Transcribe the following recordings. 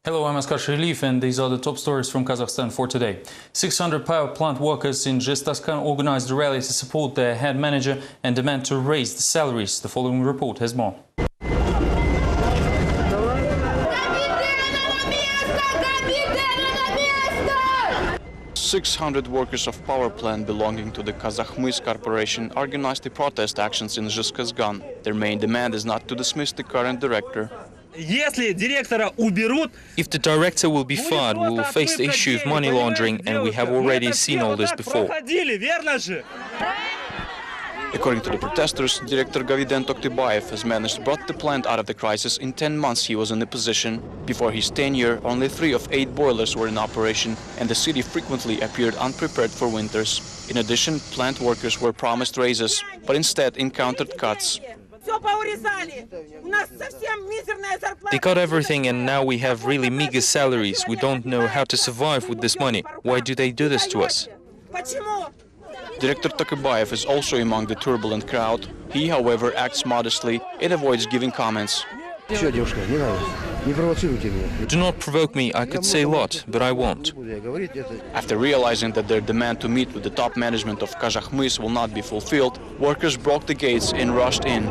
Hello, I'm Askar Sherlief, and these are the top stories from Kazakhstan for today. 600 power plant workers in Kazakhstan organized a rally to support their head manager and demand to raise the salaries. The following report has more. "600 workers of power plant belonging to the Kazakhmys Corporation organized the protest actions in Kazakhstan. Their main demand is not to dismiss the current director. If the director will be fired, we will face the issue of money laundering, and we have already seen all this before. According to the protesters, Director Gaviden Toktybayev has managed to brought the plant out of the crisis in 10 months he was in the position. Before his tenure, only 3 of 8 boilers were in operation, and the city frequently appeared unprepared for winters. In addition, plant workers were promised raises, but instead encountered cuts. They cut everything, and now we have really meager salaries. We don't know how to survive with this money. Why do they do this to us? Director Toktybayev is also among the turbulent crowd. He, however, acts modestly and avoids giving comments. Do not provoke me. I could say a lot, but I won't. After realizing that their demand to meet with the top management of Kazakhmys will not be fulfilled, workers broke the gates and rushed in.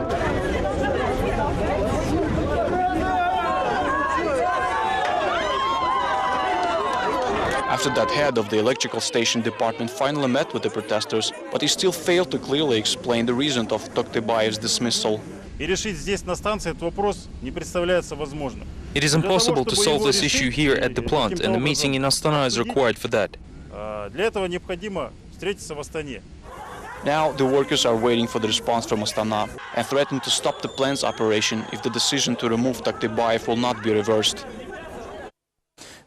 After that, head of the electrical station department finally met with the protesters, but he still failed to clearly explain the reason of Toktybayev's dismissal. It is impossible to solve this issue here at the plant, and a meeting in Astana is required for that. Now the workers are waiting for the response from Astana and threaten to stop the plant's operation if the decision to remove Toktybayev will not be reversed.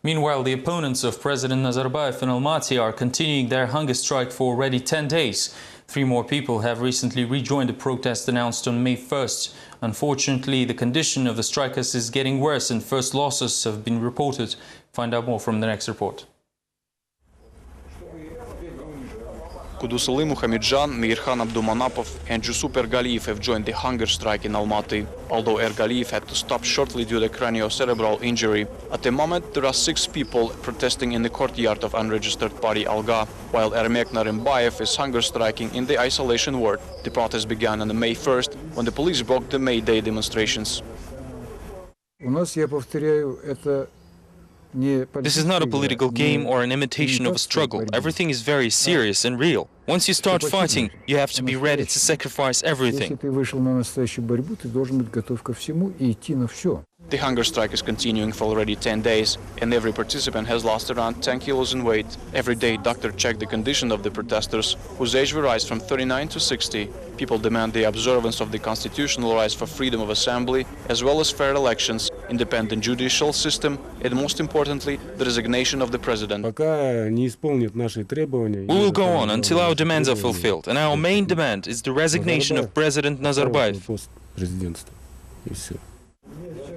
Meanwhile, the opponents of President Nazarbayev in Almaty are continuing their hunger strike for already 10 days. 3 more people have recently rejoined the protest announced on May 1st. Unfortunately, the condition of the strikers is getting worse and first losses have been reported. Find out more from the next report. Kudusali Muhammadjan, Mirkhan Abdumanapov and Jusuf Ergaliyev have joined the hunger strike in Almaty. Although Ergaliyev had to stop shortly due to craniocerebral injury, at the moment there are 6 people protesting in the courtyard of unregistered party Alga, while Ermek Narimbayev is hunger striking in the isolation ward. The protest began on May 1st when the police broke the May Day demonstrations. This is not a political game or an imitation of a struggle. Everything is very serious and real. Once you start fighting, you have to be ready to sacrifice everything. The hunger strike is continuing for already 10 days, and every participant has lost around 10 kilos in weight. Every day, doctors check the condition of the protesters, whose age varies from 39 to 60. People demand the observance of the constitutional rights for freedom of assembly, as well as fair elections, independent judicial system, and most importantly, the resignation of the president. We will go on until our demands are fulfilled, and our main demand is the resignation of President Nazarbayev.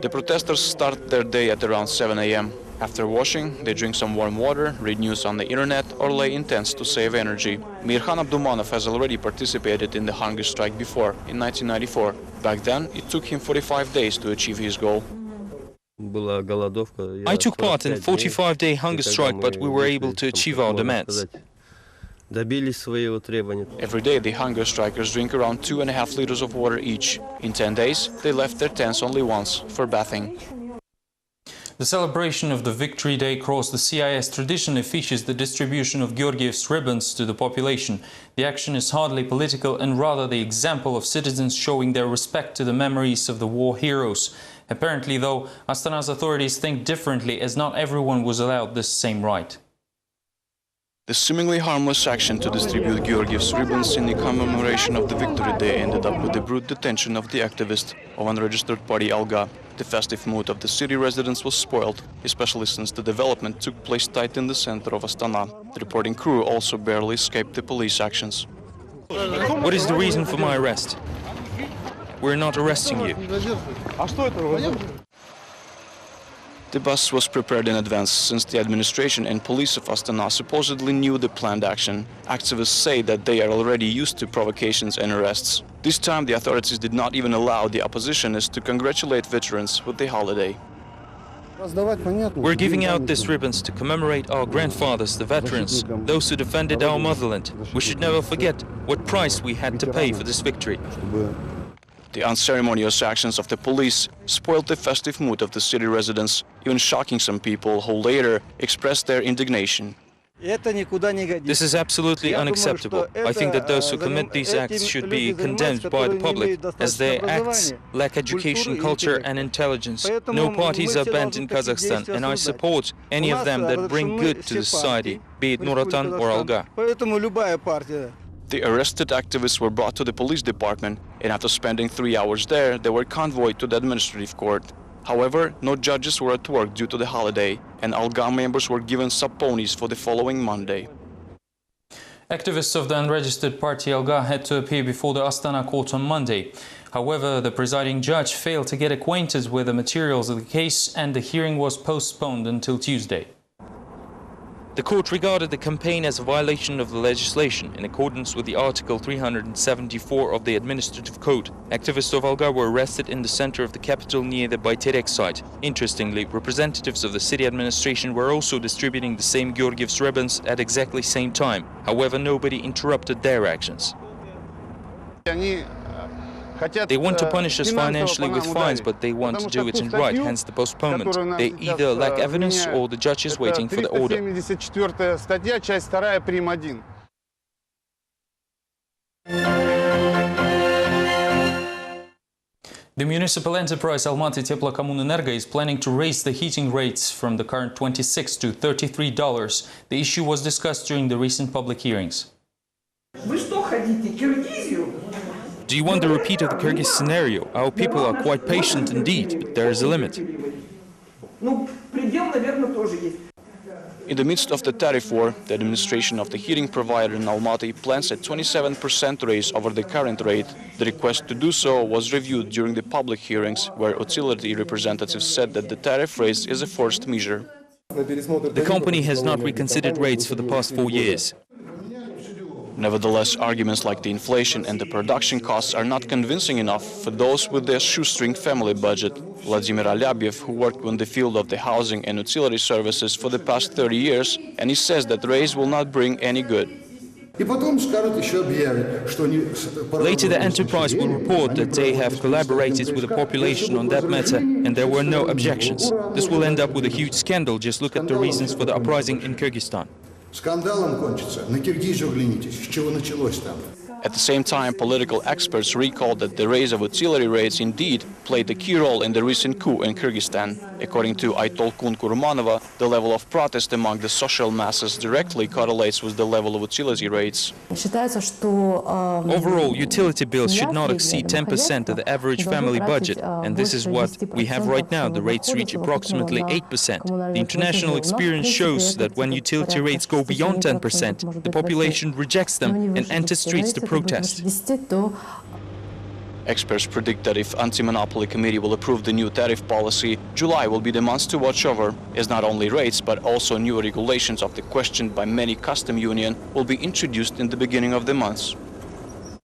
The protesters start their day at around 7 a.m. After washing, they drink some warm water, read news on the internet, or lay in tents to save energy. Mirkhan Abdumanov has already participated in the hunger strike before, in 1994. Back then, it took him 45 days to achieve his goal. I took part in a 45-day hunger strike, but we were able to achieve our demands. Every day, the hunger strikers drink around 2.5 liters of water each. In 10 days, they left their tents only once, for bathing. The celebration of the Victory Day cross the CIS traditionally features the distribution of Georgiev's ribbons to the population. The action is hardly political and rather the example of citizens showing their respect to the memories of the war heroes. Apparently, though, Astana's authorities think differently, as not everyone was allowed this same right. The seemingly harmless action to distribute Georgiev's ribbons in the commemoration of the Victory Day ended up with the brute detention of the activist of unregistered party Alga. The festive mood of the city residents was spoiled, especially since the development took place tight in the center of Astana. The reporting crew also barely escaped the police actions. What is the reason for my arrest? We're not arresting you. The bus was prepared in advance, since the administration and police of Astana supposedly knew the planned action. Activists say that they are already used to provocations and arrests. This time, the authorities did not even allow the oppositionists to congratulate veterans with the holiday. We're giving out these ribbons to commemorate our grandfathers, the veterans, those who defended our motherland. We should never forget what price we had to pay for this victory. The unceremonious actions of the police spoiled the festive mood of the city residents, even shocking some people who later expressed their indignation. This is absolutely unacceptable. I think that those who commit these acts should be condemned by the public, as their acts lack education, culture and intelligence. No parties are banned in Kazakhstan, and I support any of them that bring good to the society, be it Nuratan or Alga. The arrested activists were brought to the police department, and after spending 3 hours there, they were convoyed to the administrative court. However, no judges were at work due to the holiday, and Alga members were given sub-ponies for the following Monday. Activists of the unregistered party Alga had to appear before the Astana court on Monday. However, the presiding judge failed to get acquainted with the materials of the case, and the hearing was postponed until Tuesday. The court regarded the campaign as a violation of the legislation in accordance with the Article 374 of the Administrative Code. Activists of Alga were arrested in the center of the capital near the Bayterek site. Interestingly, representatives of the city administration were also distributing the same Georgiev's ribbons at exactly same time. However, nobody interrupted their actions. They want to punish us financially with fines, but they want to do it in right, hence the postponement. They either lack evidence or the judge is waiting for the order. The municipal enterprise Almaty Teplokоммунэнерго is planning to raise the heating rates from the current $26 to $33. The issue was discussed during the recent public hearings. Do you want the repeat of the Kyrgyz scenario? Our people are quite patient indeed, but there is a limit. In the midst of the tariff war, the administration of the heating provider in Almaty plans a 27% raise over the current rate. The request to do so was reviewed during the public hearings, where utility representatives said that the tariff raise is a forced measure. The company has not reconsidered rates for the past 4 years. Nevertheless, arguments like the inflation and the production costs are not convincing enough for those with their shoestring family budget. Vladimir Alyabyev, who worked in the field of the housing and utility services for the past 30 years, and he says that raise will not bring any good. Later, the enterprise will report that they have collaborated with the population on that matter and there were no objections. This will end up with a huge scandal. Just look at the reasons for the uprising in Kyrgyzstan. At the same time, political experts recalled that the raise of utility rates indeed played a key role in the recent coup in Kyrgyzstan. According to Aytolkun Kurmanova, the level of protest among the social masses directly correlates with the level of utility rates. Overall, utility bills should not exceed 10% of the average family budget, and this is what we have right now. The rates reach approximately 8%. The international experience shows that when utility rates go beyond 10%, the population rejects them and enters streets to protest. Experts predict that if Anti-Monopoly Committee will approve the new tariff policy, July will be the month to watch over, as not only rates but also new regulations of the question by many custom union will be introduced in the beginning of the month.